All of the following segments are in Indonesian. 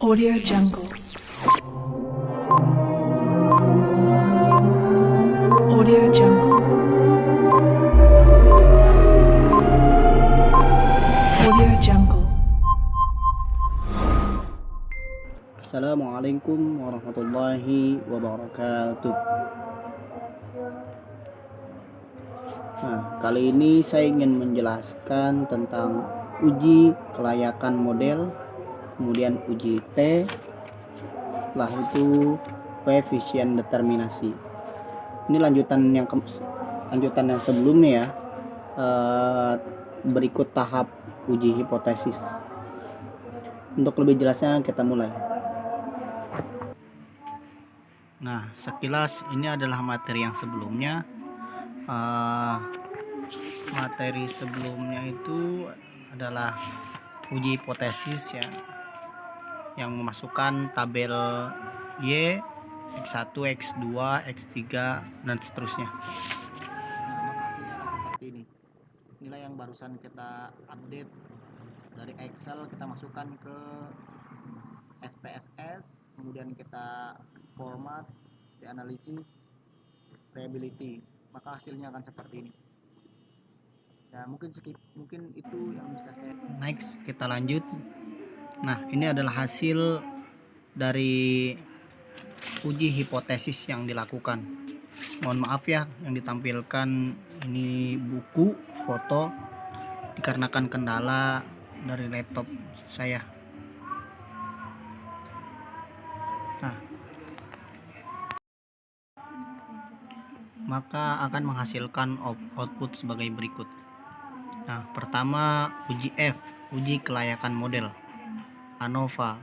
Audio Jungle. Audio Jungle. Audio Jungle. Assalamualaikum warahmatullahi wabarakatuh. Nah, kali ini saya ingin menjelaskan tentang uji kelayakan model, kemudian uji T, setelah itu koefisien determinasi. Ini lanjutan yang sebelumnya ya. Berikut tahap uji hipotesis. Untuk lebih jelasnya kita mulai. Nah, sekilas ini adalah materi yang sebelumnya. Materi sebelumnya itu adalah uji hipotesis ya, yang memasukkan tabel Y, X1, X2, X3 dan seterusnya. Nah, maka hasilnya akan seperti ini. Nilai yang barusan kita update dari Excel kita masukkan ke SPSS, kemudian kita format, dianalisis, reliability, maka hasilnya akan seperti ini. Ya, mungkin itu yang bisa saya. Next, kita lanjut. Nah, ini adalah hasil dari uji hipotesis yang dilakukan. Mohon maaf ya, yang ditampilkan ini buku, foto, dikarenakan kendala dari laptop saya. Nah, maka akan menghasilkan output sebagai berikut. Nah, pertama uji F, uji kelayakan model. ANOVA,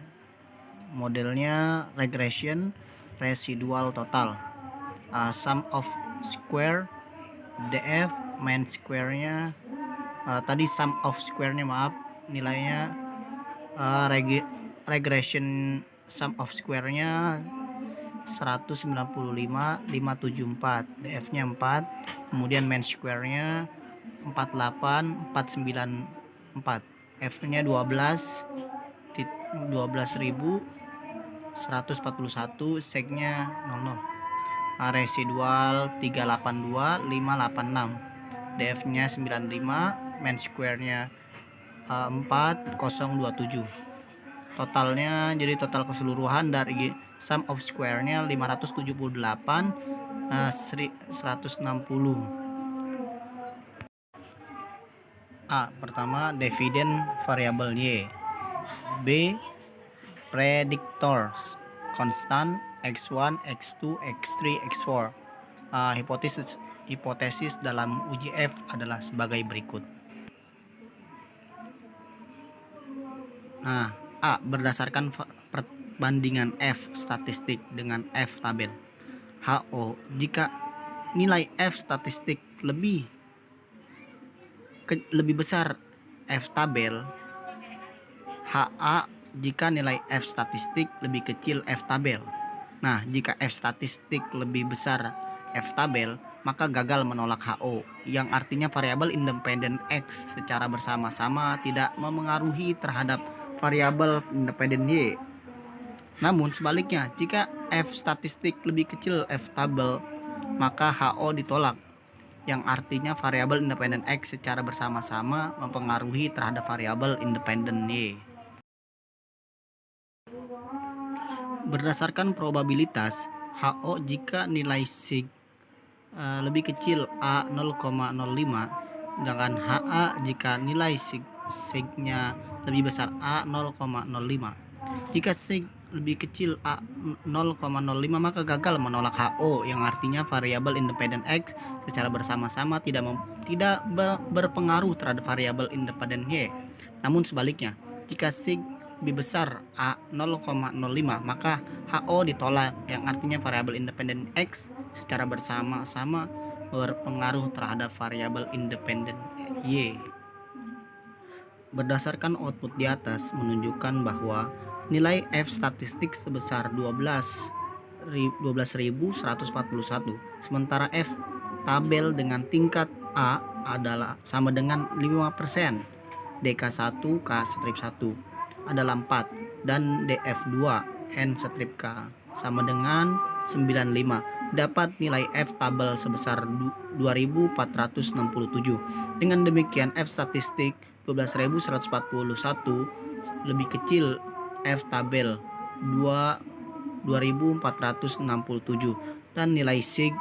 modelnya regression, residual total, sum of square, DF, mean square-nya, tadi sum of square-nya maaf, nilainya regression sum of square-nya 195,574, DF-nya 4, kemudian mean square-nya 48,494, F-nya 12.141, seg-nya 00, residual 382,586, DF-nya 95, mean square-nya 4027. Totalnya jadi total keseluruhan dari sum of square-nya 578, 160. A. Pertama, dividend variabel Y. B. Predictors constant X1, X2, X3, X4. Hipotesis dalam uji F adalah sebagai berikut. Nah, A. Berdasarkan perbandingan F statistik dengan F tabel. HO, jika nilai F statistik lebih besar F tabel. HA, jika nilai F statistik lebih kecil F tabel. Nah, jika F statistik lebih besar F tabel, maka gagal menolak HO, yang artinya variabel independen X secara bersama-sama tidak memengaruhi terhadap variabel independen Y. Namun sebaliknya, jika F statistik lebih kecil F tabel, maka HO ditolak, yang artinya variabel independen X secara bersama-sama mempengaruhi terhadap variabel independen Y. Berdasarkan probabilitas HO, jika nilai sig lebih kecil A 0,05, sedangkan HA jika nilai sig-nya lebih besar A 0,05. Jika sig lebih kecil A 0,05 maka gagal menolak HO, yang artinya variabel independen X secara bersama-sama tidak berpengaruh terhadap variabel independen Y. Namun sebaliknya, jika sig lebih besar A 0,05 maka HO ditolak, yang artinya variabel independen X secara bersama-sama berpengaruh terhadap variabel independen Y. Berdasarkan output di atas menunjukkan bahwa nilai F statistik sebesar 12.141, sementara F tabel dengan tingkat A adalah sama dengan 5%, DK1 K strip 1 adalah 4, dan DF2 N strip K sama dengan 95. Dapat nilai F tabel sebesar 2467. Dengan demikian F statistik 12.141 lebih kecil F tabel 2467 dan nilai sig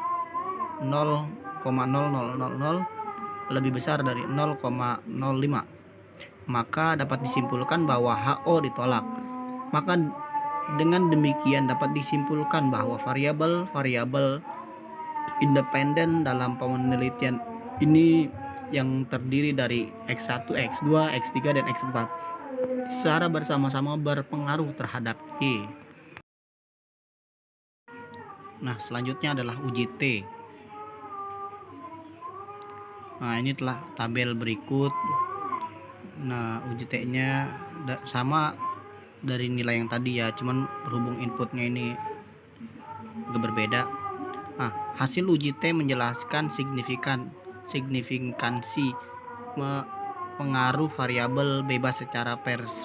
0,0000 lebih besar dari 0,05. Maka dapat disimpulkan bahwa HO ditolak. Maka dengan demikian dapat disimpulkan bahwa variabel-variabel independen dalam penelitian ini yang terdiri dari X1, X2, X3, dan X4 secara bersama-sama berpengaruh terhadap Y. Nah, selanjutnya adalah uji T. Nah, ini telah tabel berikut. Nah, uji T-nya sama dari nilai yang tadi ya, cuman berhubung inputnya ini agak berbeda. Nah, hasil uji T menjelaskan signifikansi pengaruh variabel bebas secara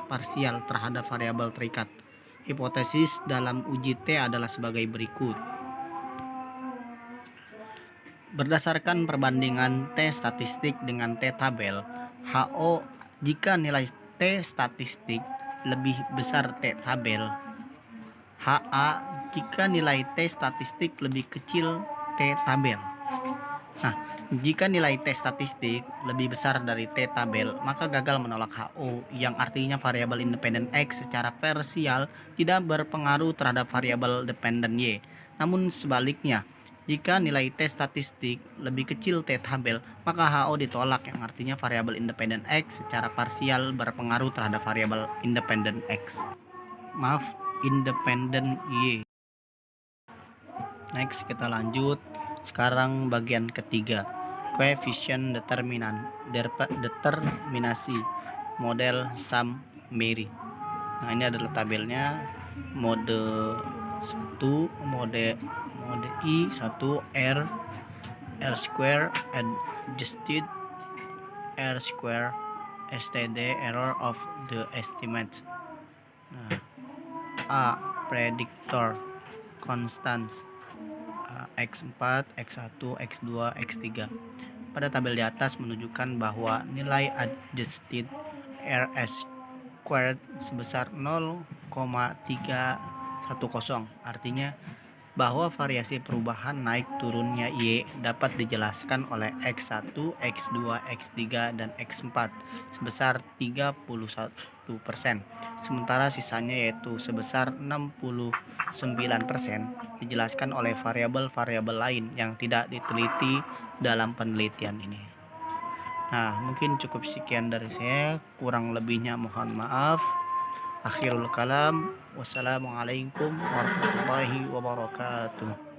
parsial terhadap variabel terikat. Hipotesis dalam uji T adalah sebagai berikut. Berdasarkan perbandingan T statistik dengan T tabel, HO jika nilai T statistik lebih besar T tabel, HA jika nilai T statistik lebih kecil T tabel. Nah, jika nilai T statistik lebih besar dari T tabel, maka gagal menolak HO, yang artinya variabel independen X secara parsial tidak berpengaruh terhadap variabel dependen Y. Namun sebaliknya, jika nilai T statistik lebih kecil T tabel, maka HO ditolak, yang artinya variabel independen X secara parsial berpengaruh terhadap variabel independen X. Independen Y. Next, kita lanjut. Sekarang bagian ketiga, coefficient determinasi model summary. Nah, ini adalah tabelnya. Mode 1, mode I 1 R square adjusted, R square STD error of the estimate. Nah, A predictor constants X4, X1, X2, X3. Pada tabel di atas menunjukkan bahwa nilai adjusted RS squared sebesar 0,310. Artinya bahwa variasi perubahan naik turunnya Y dapat dijelaskan oleh X1, X2, X3, dan X4 sebesar 31%. Sementara sisanya yaitu sebesar 69% dijelaskan oleh variabel-variabel lain yang tidak diteliti dalam penelitian ini. Nah, mungkin cukup sekian dari saya, kurang lebihnya mohon maaf. Akhirul kalam, wassalamualaikum warahmatullahi wabarakatuh.